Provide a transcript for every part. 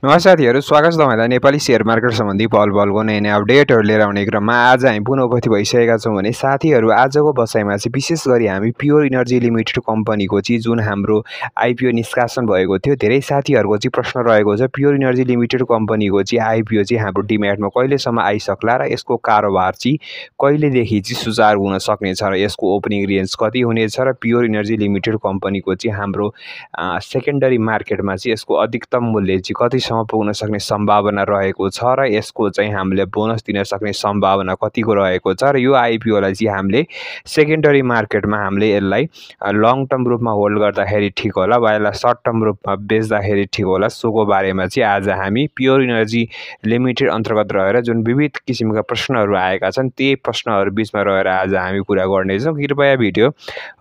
नमस्कार साथीहरू, स्वागत छ तपाईलाई नेपाली शेयर मार्केट सम्बन्धी पलको नयाँ अपडेटहरू लिएर आउने क्रममा। आज हामी पुनः उपस्थित भइसकेका छौँ भने साथीहरू, आजको बसाइमा चाहिँ विशेष गरी हामी प्योर इनर्जी लिमिटेड कम्पनीको चाहिँ जुन हाम्रो आइपिओ निष्कासन भएको थियो, धेरै साथीहरूको चाहिँ प्रश्न रहेको छ प्योर इनर्जी लिमिटेड कम्पनीको चाहिँ आइपिओ चाहिँ हाम्रो डिम्याटमा कहिलेसम्म आइसक्ला र यसको कारोबार चाहिँ कहिलेदेखि चाहिँ सुचारू हुन सक्नेछ र यसको ओपनिङ रेन्ज कति हुनेछ र प्योर इनर्जी लिमिटेड कम्पनीको चाहिँ हाम्रो सेकेन्डरी मार्केटमा चाहिँ यसको अधिकतम मूल्य चाहिँ कतिसम्म पुग्न सक्ने सम्भावना रहेको छ र यसको चाहिँ हामीले बोनस दिन सक्ने सम्भावना कतिको रहेको छ र यो आइपिओलाई चाहिँ हामीले सेकेन्डरी मार्केटमा हामीले यसलाई लङ टर्म रूपमा होल्ड गर्दाखेरि ठिक होला वा यसलाई सर्ट टर्म रूपमा बेच्दाखेरि ठिक होला, सोको बारेमा चाहिँ आज हामी प्योर इनर्जी लिमिटेड अन्तर्गत रहेर जुन विविध किसिमका प्रश्नहरू आएका छन् त्यही प्रश्नहरू बिचमा रहेर आज हामी कुरा गर्नेछौँ। कृपया भिडियो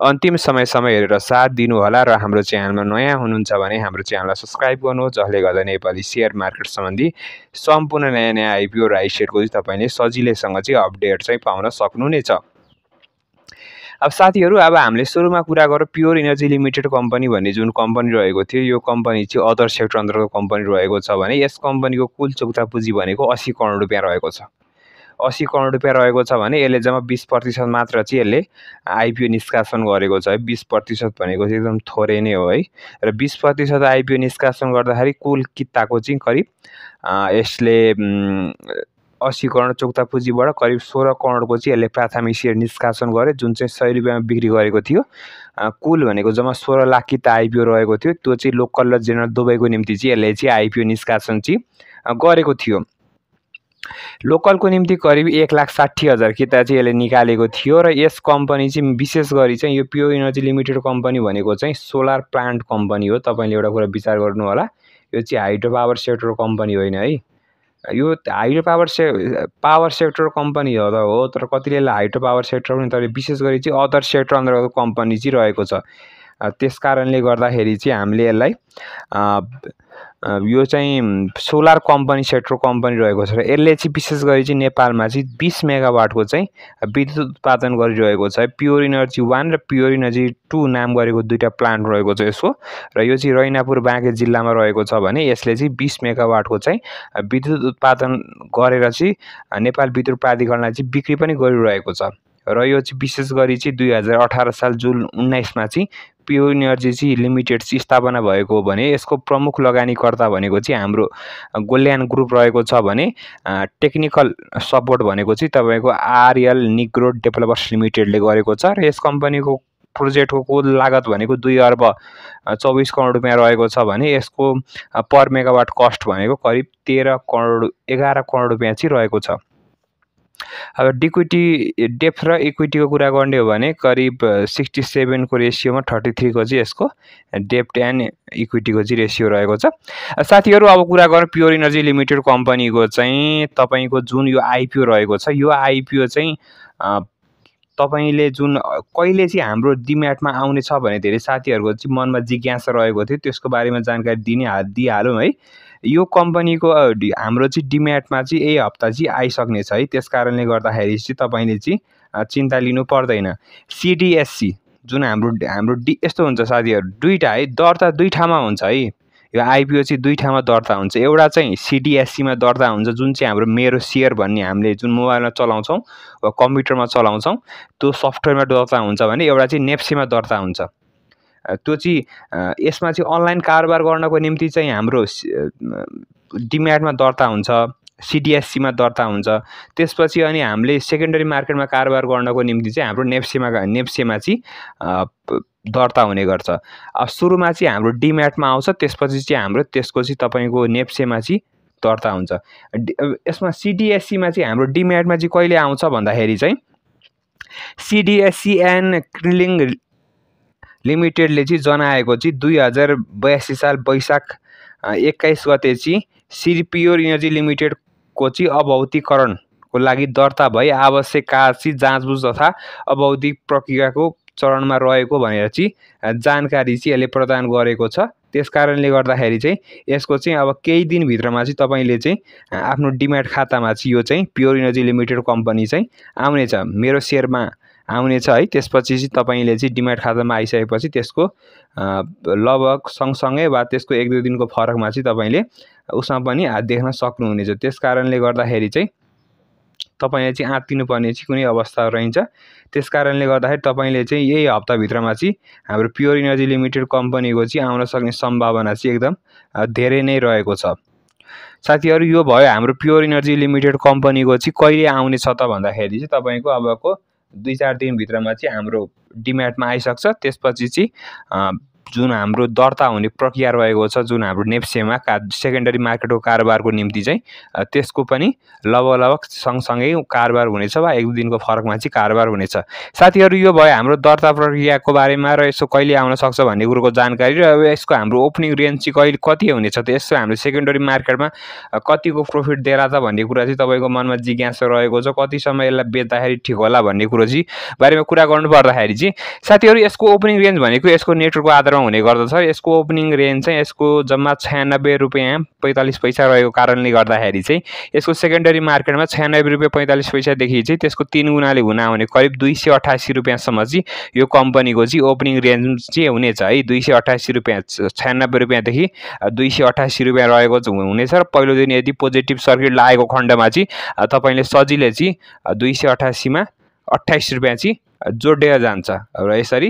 अन्तिम समयसम्म हेरेर साथ दिनुहोला र हाम्रो च्यानलमा नयाँ हुनुहुन्छ भने हाम्रो च्यानललाई सब्सक्राइब गर्नुहोस्, जसले गर्दा नेपाली शेयर मार्केट सम्बन्धी सम्पूर्ण नयाँ आइपिओ र आइसेयरको चाहिँ तपाईँले सजिलैसँग चाहिँ अपडेट चाहिँ पाउन सक्नुहुनेछ। अब साथीहरू, अब हामीले सुरुमा कुरा गरौँ प्योर इनर्जी लिमिटेड कम्पनी भन्ने जुन कम्पनी रहेको थियो, यो कम्पनी चाहिँ अदर सेक्टर अन्तर्गत कम्पनी रहेको छ भने यस कम्पनीको कुल चुक्ता पुँजी भनेको 80 करोड रुपियाँ रहेको छ। 80 करोड रुपियाँ रहेको छ भने यसले जम्मा 20% मात्र चाहिँ यसले आइपिओ निष्कासन गरेको छ है। 20% भनेको चाहिँ एकदम थोरै नै हो है। र 20% आइपिओ निष्कासन गर्दाखेरि कुल किताको चाहिँ करिब यसले 80 करोड चुक्ता पुँजीबाट करिब 16 करोडको चाहिँ यसले प्राथमिक सेयर निष्कासन गर्यो, जुन चाहिँ 100 रुपियाँमा बिक्री गरेको थियो। कुल भनेको जम्मा 16 लाख किता आइपिओ रहेको थियो। त्यो चाहिँ लोकल र जेनरल दुवैको निम्ति चाहिँ यसले चाहिँ आइपिओ निष्कासन चाहिँ गरेको थियो। लोकलको निम्ति करिब 1,60,000 किता चाहिँ यसले निकालेको थियो र यस कम्पनी चाहिँ विशेष गरी चाहिँ यो प्योर इनर्जी लिमिटेड कम्पनी भनेको चाहिँ सोलर प्लान्ट कम्पनी हो। तपाईँले एउटा कुरा विचार गर्नु होला, यो चाहिँ हाइड्रो पावर सेक्टरको कम्पनी होइन है। यो हाइड्रो पावर सेक्टर कम्पनी हो, तर कतिले हाइड्रो पावर सेक्टर पनि, तर विशेष गरी चाहिँ अदर सेक्टर अन्तर्गत कम्पनी चाहिँ रहेको छ। त्यस कारणले गर्दाखेरि चाहिँ हामीले यसलाई यो चाहिँ सोलर कम्पनी सेक्टर कम्पनी रहेको छ र यसले चाहिँ विशेष गरी चाहिँ नेपालमा चाहिँ 20 मेगावाटको चाहिँ विद्युत उत्पादन गरिरहेको छ। प्योर इनर्जी 1 र प्योर इनर्जी 2 नाम गरेको दुईवटा प्लान्ट रहेको छ यसको, र यो चाहिँ रैनापुर बाँके जिल्लामा रहेको छ भने यसले चाहिँ 20 मेगावाटको चाहिँ विद्युत उत्पादन गरेर चाहिँ नेपाल विद्युत प्राधिकरणलाई चाहिँ बिक्री पनि गरिरहेको छ। र यो चाहिँ विशेष गरी चाहिँ 2018 साल जुन 19मा चाहिँ प्योर इनर्जी चाहिँ लिमिटेड चाहिँ स्थापना भएको हो भने यसको प्रमुख लगानीकर्ता भनेको चाहिँ हाम्रो गोल्यान ग्रुप रहेको छ भने टेक्निकल सपोर्ट भनेको चाहिँ तपाईँको आरएल निग्रो डेभलपर्स लिमिटेडले गरेको छ। र यस कम्पनीको प्रोजेक्टको कुल लागत भनेको 2 अर्ब 24 करोड रुपियाँ रहेको छ भने यसको पर मेगावाट कस्ट भनेको करिब 11 करोड रुपियाँ चाहिँ रहेको छ। अब डेप्थ र इक्विटीको कुरा गर्ने हो भने करिब 67 को रेसियोमा 33 को चाहिँ यसको डेप्थ एन्ड इक्विटीको चाहिँ रेसियो रहेको छ। साथीहरू, अब कुरा गरौँ प्योर इनर्जी लिमिटेड कम्पनीको चाहिँ तपाईँको जुन यो आइपिओ रहेको छ, यो आइपिओ चाहिँ तपाईँले जुन कहिले चाहिँ हाम्रो डिम्याटमा आउनेछ भने धेरै साथीहरूको चाहिँ मनमा जिज्ञासा रहेको थियो, त्यसको बारेमा जानकारी दिइहालौँ है। यो कम्पनीको हाम्रो चाहिँ डिम्याटमा चाहिँ यही हप्ता चाहिँ आइसक्नेछ है। त्यस कारणले गर्दाखेरि चाहिँ तपाईँले चाहिँ चिन्ता लिनु पर्दैन। सिडिएससी जुन हाम्रो यस्तो हुन्छ साथीहरू, दुईवटा है, दर्ता दुई ठाउँमा हुन्छ है। यो आइपिओ चाहिँ दुई ठाउँमा दर्ता हुन्छ। एउटा चाहिँ सिडिएससीमा दर्ता हुन्छ, जुन चाहिँ हाम्रो मेरो सेयर भन्ने हामीले जुन मोबाइलमा चलाउँछौँ वा कम्प्युटरमा चलाउँछौँ त्यो सफ्टवेयरमा दर्ता हुन्छ भने, एउटा चाहिँ नेप्सीमा दर्ता हुन्छ। त्यो चाहिँ यसमा चाहिँ अनलाइन कारोबार गर्नको निम्ति चाहिँ हाम्रो डिम्याटमा दर्ता हुन्छ, सिडिएससीमा दर्ता हुन्छ। त्यसपछि अनि हामीले सेकेन्डरी मार्केटमा कारोबार गर्नको निम्ति चाहिँ हाम्रो नेप्सीमा चाहिँ दर्ता हुने गर्छ। अब सुरुमा चाहिँ हाम्रो डिम्याटमा आउँछ, त्यसपछि चाहिँ हाम्रो त्यसको चाहिँ तपाईँको नेप्सीमा चाहिँ दर्ता हुन्छ। यसमा सिडिएससीमा चाहिँ हाम्रो डिम्याटमा चाहिँ कहिले आउँछ भन्दाखेरि चाहिँ सिडिएससी एन्ड क्रिलिङ लिमिटेडले चाहिँ जनाएको चाहिँ 2082 साल वैशाख 21 गते चाहिँ प्योर इनर्जी लिमिटेडको चाहिँ अभौतिकरणको लागि दर्ता भई आवश्यक कार्य जाँचबुझ तथा अभौतिक प्रक्रियाको चरणमा रहेको भनेर चाहिँ जानकारी चाहिँ यसले प्रदान गरेको छ। त्यस कारणले गर्दाखेरि चाहिँ यसको चाहिँ अब केही दिनभित्रमा चाहिँ तपाईँले चाहिँ आफ्नो डिम्याट खातामा चाहिँ यो चाहिँ प्योर इनर्जी लिमिटेड कम्पनी चाहिँ आउनेछ, मेरो सेयरमा आउनेछ है। त्यसपछि चाहिँ तपाईँले चाहिँ डिम्याट खातामा आइसकेपछि त्यसको लगभग सँगसँगै वा त्यसको 1-2 दिनको फरकमा चाहिँ तपाईँले उसमा पनि देख्न सक्नुहुनेछ। त्यसकारणले गर्दाखेरि चाहिँ तपाईले चाहिँ आत्तिनुपर्ने चाहिँ कुनै अवस्था रहन्छ। त्यसकारणले गर्दाखेरि तपाईले चाहिँ यही हप्ताभित्रमा चाहिँ हाम्रो प्योर इनर्जी लिमिटेड कम्पनीको चाहिँ आउन सक्ने सम्भावना चाहिँ एकदम धेरै नै रहेको छ। साथीहरु यो भयो हाम्रो प्योर इनर्जी लिमिटेड कम्पनीको चाहिँ कहिले आउने छ त भन्दाखेरि चाहिँ तपाईको अबको 2-4 दिनभित्रमा चाहिँ हाम्रो डिम्याटमा आइसक्छ। त्यसपछि चाहिँ जुन हाम्रो दर्ता हुने प्रक्रिया रहेको छ, जुन हाम्रो नेप्सेमा सेकेन्डरी मार्केटको कारोबारको निम्ति चाहिँ त्यसको पनि लगभग सँगसँगै कारोबार हुनेछ वा 1-2 दिनको फरकमा चाहिँ कारोबार हुनेछ। साथीहरु यो भयो हाम्रो दर्ता प्रक्रियाको बारेमा र यसो कहिले आउन सक्छ भन्ने कुरोको जानकारी र यसको हाम्रो ओपनिङ रेन्ज चाहिँ कहिले कति हुनेछ त, यसो हाम्रो सेकेन्डरी मार्केटमा कतिको प्रफिट देला त भन्ने कुरा चाहिँ तपाईको मनमा जिज्ञासा रहेको छ। कति समय यसलाई बेच्दाखेरि ठिक होला भन्ने कुरो चाहिँ बारेमा कुरा गर्नु पर्दाखेरि चाहिँ साथीहरु यसको ओपनिङ रेन्ज भनेको यसको नेटवर्कको आधारमा हुने गर्दछ। यसको ओपनिङ रेन्ज चाहिँ यसको जम्मा 96 रुपैयाँ 45 पैसा रहेको कारणले गर्दाखेरि चाहिँ यसको सेकेन्डरी मार्केटमा 96 रुपैयाँ 45 पैसादेखि चाहिँ त्यसको 3 गुणाले हुन आउने करिब 288 रुपैयाँसम्म चाहिँ यो कम्पनीको चाहिँ ओपनिङ रेन्ज चाहिँ हुनेछ है। 288 रुपैयाँ 96 रुपैयाँदेखि 288 रुपैयाँ रहेको हुनेछ र पहिलो दिन यदि पोजिटिभ सर्किट लागेको खण्डमा चाहिँ तपाईले सजिलै चाहिँ 288 मा 28 रुपैयाँ चाहिँ जोडेर जान्छ र यसरी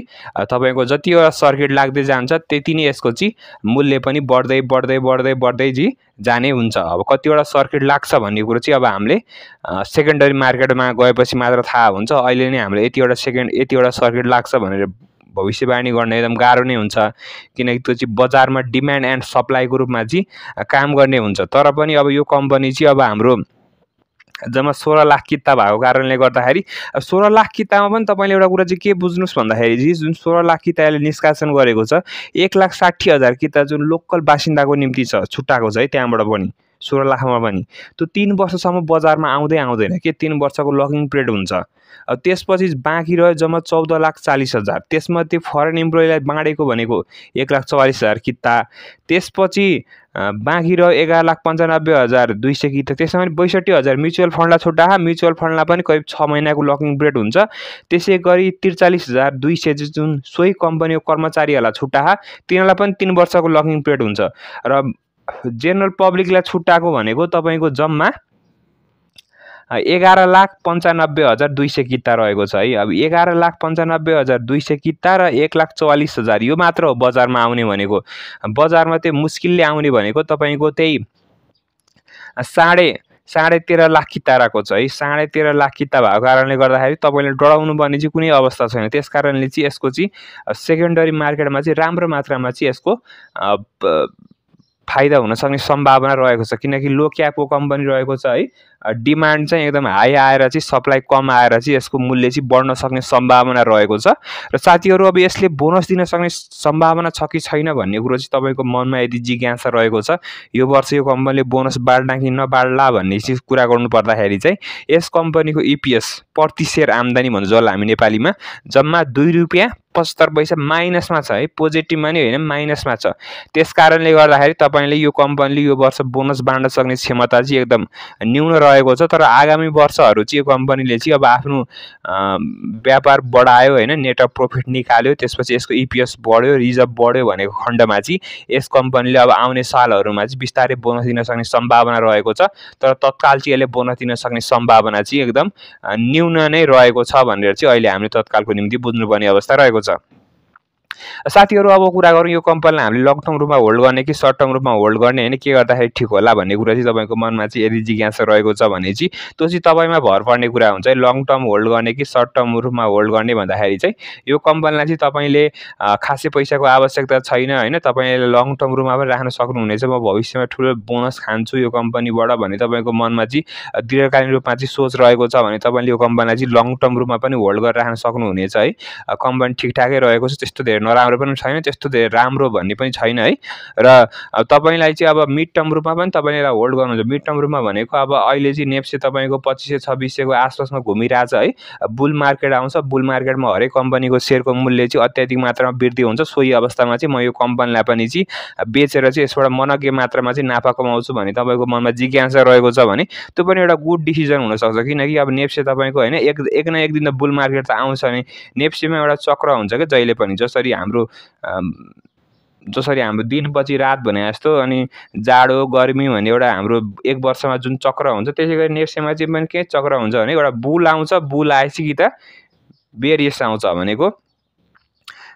तपाईको जतिवटा सर्किट लाग्दै जान्छ त्यति नै यसको चाहिँ मूल्य पनि बढ्दै बढ्दै बढ्दै बढ्दै जी जाने हुन्छ। अब कतिवटा सर्किट लाग्छ भन्ने कुरो चाहिँ अब हामीले सेकेन्डरी मार्केटमा गएपछि मात्र थाहा हुन्छ। अहिले नै हामीले यतिवटा सर्किट लाग्छ भनेर भविष्यवाणी गर्न एकदम गाह्रो नै हुन्छ, किनकि त्यो चाहिँ बजारमा डिमान्ड एन्ड सप्लाईको रूपमा चाहिँ काम गर्ने हुन्छ। तर पनि अब यो कम्पनी चाहिँ अब हाम्रो जम्मा 16 लाख किता भएको कारणले गर्दाखेरि 16 लाख कितामा पनि तपाईले एउटा कुरा चाहिँ के बुझ्नुस् भन्दाखेरि चाहिँ जुन 16 लाख किताले निष्कासन गरेको छ 1,60,000 किता जुन लोकल बासिन्दाको निम्ति छ छुट्टाएको छ है, त्यहाँबाट पनि 16 लाखमा पनि त्यो 3 वर्षसम्म बजारमा आउँदैन के, 3 वर्षको लकिङ पिरियड हुन्छ। त्यसपछि बाँकी रह्यो जम्मा 14,40,000। त्यसमध्ये फरेन इम्प्लोइलाई बाँडेको भनेको 1,44,000 किता। त्यसपछि बाँकी रह्यो 11,95,200 किता। त्यसमा पनि 62,000 म्युचुअल फन्डलाई छुट्टा, म्युचुअल फन्डलाई पनि करिब 6 महिनाको लकिङ पिरियड हुन्छ। त्यसै गरी 43,200 जुन सोही कम्पनीको कर्मचारीहरूलाई छुट्टा, तिनीहरूलाई पनि 3 वर्षको लकिङ पिरियड हुन्छ। र जेनरल पब्लिकलाई छुट्टाको भनेको तपाईको जम्मा 11,95,200 किता रहेको छ है। अब 11,95,200 किता र 1,44,000 यो मात्र हो बजारमा आउने भनेको। बजारमा त्यो मुस्किलले आउने भनेको तपाईको त्यही 13.5 लाख किता रहेको छ है। 13.5 लाख किता भएको कारणले गर्दाखेरि तपाईले डराउनु पर्ने चाहिँ कुनै अवस्था छैन। त्यसकारणले चाहिँ यसको चाहिँ सेकेन्डरी मार्केटमा चाहिँ राम्रो मात्रामा चाहिँ यसको फाइदा हुन सक्ने सम्भावना रहेको छ, किनकि लो क्यापको कम्पनी रहेको छ है। डिमान्ड चाहिँ एकदम हाई आएर चाहिँ सप्लाई कम आएर चाहिँ यसको मूल्य चाहिँ बढ्न सक्ने सम्भावना रहेको छ। र साथीहरु अब यसले बोनस दिन सक्ने सम्भावना छ कि छैन भन्ने कुरो चाहिँ तपाईको मनमा यदि जिज्ञासा रहेको छ, यो वर्ष यो कम्पनीले बोनस बाड्ला कि नबाड्ला भन्ने चाहिँ कुरा गर्नु पर्दाखेरि चाहिँ यस कम्पनीको इपीएस प्रति शेयर आम्दानी भन्छ जसलाई हामी नेपालीमा जम्मा 2 रुपैयाँ 75 पैसा माइनसमा छ है। पोजिटिभमा नि होइन, माइनसमा छ। त्यसकारणले गर्दाखेरि तपाईले यो कम्पनीले यो वर्ष बोनस बाँड्न सक्ने क्षमता चाहिँ एकदम न्यून रहेको छ। तर आगामी वर्षहरू चाहिँ यो कम्पनीले चाहिँ अब आफ्नो व्यापार बढायो होइन, नेट अफ प्रफिट निकाल्यो, त्यसपछि यसको इपीएस बढ्यो, रिजर्भ बढ्यो भनेको खण्डमा चाहिँ यस कम्पनीले अब आउने सालहरूमा चाहिँ बिस्तारै बोनस दिन सक्ने सम्भावना रहेको छ। तर तत्काल चाहिँ यसले बोनस दिन सक्ने सम्भावना चाहिँ एकदम न्यून नै रहेको छ भनेर चाहिँ अहिले हामीले तत्कालको निम्ति बुझ्नुपर्ने अवस्था रहेको छ। साथीहरु अब कुरा गरौँ यो कम्पनीलाई हामीले लङ टर्म रूपमा होल्ड गर्ने कि सर्ट टर्म रूपमा होल्ड गर्ने हैन, के गर्दाखेरि ठीक होला भन्ने कुरा चाहिँ तपाईको मनमा चाहिँ यदि जिज्ञासा रहेको छ भने चाहिँ त्यो चाहिँ तपाईमा भर पर्ने कुरा हुन्छ है। लङ टर्म होल्ड गर्ने कि सर्ट टर्म रूपमा होल्ड गर्ने भन्दाखेरि चाहिँ यो कम्पनीलाई चाहिँ तपाईले खासै पैसाको आवश्यकता छैन हैन, तपाईले लङ टर्म रूपमा पनि राख्न सक्नुहुनेछ। म भविष्यमा ठुलो बोनस खान्छु यो कम्पनीबाट भन्ने तपाईको मनमा चाहिँ दीर्घकालीन रूपमा चाहिँ सोच रहेको छ भने तपाईले यो कम्पनीलाई चाहिँ लङ टर्म रूपमा पनि होल्ड गरेर राख्न सक्नुहुनेछ है। कम्पनी ठिकठाकै रहेको छ, त्यस्तो धेरै नराम्रो पनि छैन, त्यस्तो धेरै राम्रो भन्ने पनि छैन है। र तपाईलाई चाहिँ अब मिड टर्म रूपमा पनि तपाईले होल्ड गर्नुहुन्छ। मिड टर्म रूपमा भनेको अब अहिले चाहिँ नेप्से तपाईको 2500-2600 को आसपासमा घुमिरहेछ है। बुल मार्केट आउँछ, बुल मार्केटमा हरेक कम्पनीको शेयरको मूल्य चाहिँ अत्याधिक मात्रामा वृद्धि हुन्छ। सोही अवस्थामा चाहिँ म यो कम्पनीलाई पनि चाहिँ बेचेर चाहिँ यसबाट मनग्य मात्रामा चाहिँ नाफा कमाउँछु भने तपाईको मनमा जिज्ञासा रहेको छ भने त्यो पनि एउटा गुड डिसिजन हुन सक्छ। किनकि अब नेप्से तपाईको हैन एक न एक दिन त बुल मार्केट त आउँछ नि। नेप्सेमा एउटा चक्र हुन्छ के जहिले पनि, जसरी हाम्रो जसरी हाम्रो दिनपछि रात भने जस्तो अनि जाडो गर्मी भन्ने एउटा हाम्रो एक वर्षमा जुन चक्र हुन्छ त्यसै गरी नेप्सेमा चाहिँ पनि के चक्र हुन्छ भने एउटा बुल आउँछ, बुल आएपछि कि त बेरियस आउँछ भनेको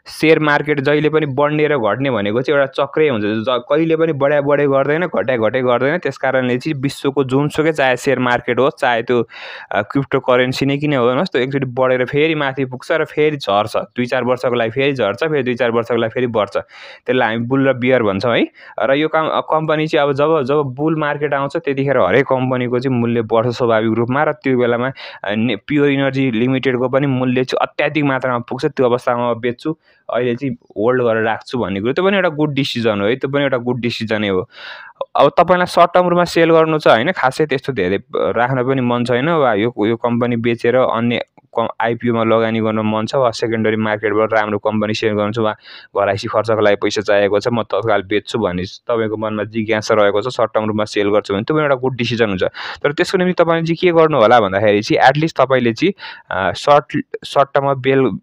सेयर मार्केट जहिले पनि बढ्ने र घट्ने भनेको चाहिँ एउटा चक्रै हुन्छ, कहिले पनि बढे गर्दैन, घटे गर्दैन। त्यस कारणले चाहिँ विश्वको जुनसुकै चाहे सेयर मार्केट होस् चाहे त्यो क्रिप्टो करेन्सी नै किन होस् त्यो एकचोटि बढेर फेरि माथि पुग्छ र फेरि झर्छ, 2-4 वर्षको लागि फेरि झर्छ, फेरि 2-4 वर्षको लागि फेरि बढ्छ। त्यसलाई हामी बुल र बियर भन्छौँ है। र यो कम्पनी चाहिँ अब जब बुल मार्केट आउँछ त्यतिखेर हरेक कम्पनीको चाहिँ मूल्य बढ्छ स्वाभाविक रूपमा, र त्यो बेलामा प्योर इनर्जी लिमिटेडको पनि मूल्य चाहिँ अत्याधिक मात्रामा पुग्छ। त्यो अवस्थामा बेच्छु, अहिले चाहिँ होल्ड गरेर राख्छु भन्ने कुरो, त्यो पनि एउटा गुड डिसिजन हो है, त्यो पनि एउटा गुड डिसिजनै हो। अब तपाईँलाई सर्ट टर्ममा सेल गर्नु छ होइन, खासै त्यस्तो धेरै राख्न पनि मन छैन, वा यो कम्पनी बेचेर अन्य आइपिओमा लगानी गर्न मन छ, वा सेकेन्डरी मार्केटबाट राम्रो कम्पनी सेल गर्नु छ, वा घराइसी खर्चको लागि पैसा चाहिएको छ, म तत्काल बेच्छु भन्ने तपाईँको मनमा जिज्ञासा रहेको छ, सर्ट टर्म रूपमा सेल गर्छु भने त्यो पनि एउटा गुड डिसिजन हुन्छ। तर त्यसको निम्ति तपाईँले चाहिँ के गर्नु होला भन्दाखेरि चाहिँ एटलिस्ट तपाईँले चाहिँ सर्ट टर्ममा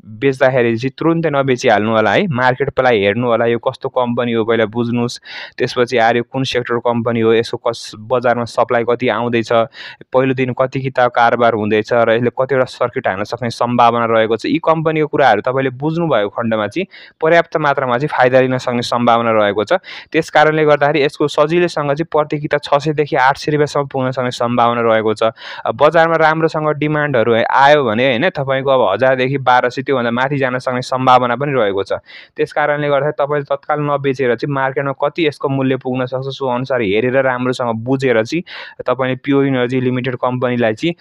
बेच्दाखेरि चाहिँ तुरुन्तै नबेचिहाल्नु होला है, मार्केटलाई हेर्नु होला, यो कस्तो कम्पनी हो पहिला बुझ्नुहोस्, त्यसपछि आएर कुन सेक्टर कम्पनी हो, यसको बजारमा सप्लाई कति आउँदैछ, पहिलो दिन कति किताब कारोबार हुँदैछ, र यसले कतिवटा सर्किट हान्न सक्ने सम्भावना रहेको छ, यी कम्पनीको कुराहरू तपाईँले बुझ्नुभएको खण्डमा चाहिँ पर्याप्त मात्रामा चाहिँ फाइदा लिन सक्ने सम्भावना रहेको छ। त्यस कारणले गर्दाखेरि यसको सजिलैसँग चाहिँ प्रति किताब 600 देखि 800 रुपियाँसम्म पुग्न सक्ने सम्भावना रहेको छ। बजारमा राम्रोसँग डिमान्डहरू आयो भने होइन तपाईँको अब 1000 देखि 1200 त्योभन्दा माथि जान सक्ने सम्भावना पनि रहेको छ। त्यस कारणले गर्दाखेरि तपाईँले तत्काल नबेचेर चाहिँ मार्केटमा कति यसको मूल्य पुग्न सक्छ सो अनुसार हेरेर राम्रोसँग बुझेर चाहिँ तपाईँले प्योर इनर्जी लिमिटेड कम्पनीलाई चाहिँ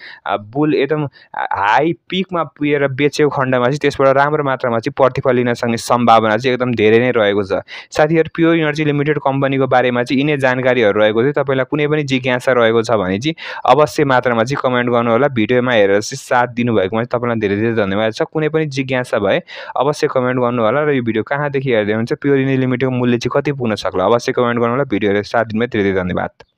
बुल एकदम हाई पिकमा पुगेर बेचेको खण्डमा चाहिँ त्यसबाट राम्रो मात्रामा चाहिँ प्रतिफल लिन सक्ने सम्भावना चाहिँ एकदम धेरै नै रहेको छ। साथीहरू, प्योर इनर्जी लिमिटेड कम्पनीको बारेमा चाहिँ यिनै जानकारीहरू रहेको थियो। तपाईँलाई कुनै पनि जिज्ञासा रहेको छ भने चाहिँ अवश्य मात्रामा चाहिँ कमेन्ट गर्नु होला। भिडियोमा हेरेर चाहिँ साथ दिनुभएकोमा चाहिँ तपाईँलाई धेरै धेरै धन्यवाद छ। कुनै पनि जिज्ञासा भए अवश्य कमेन्ट गर्नु होला, र यो भिडियो कहाँदेखि हेर्दै हुन्छ, प्योर इनर्जी लिमिटेडको मूल्य चाहिँ कति पुग्न सक्ला अवश्य कमेन्ट गर्नु होला। भिडियो हेरेर साथ दिनुमा धेरै धेरै धन्यवाद।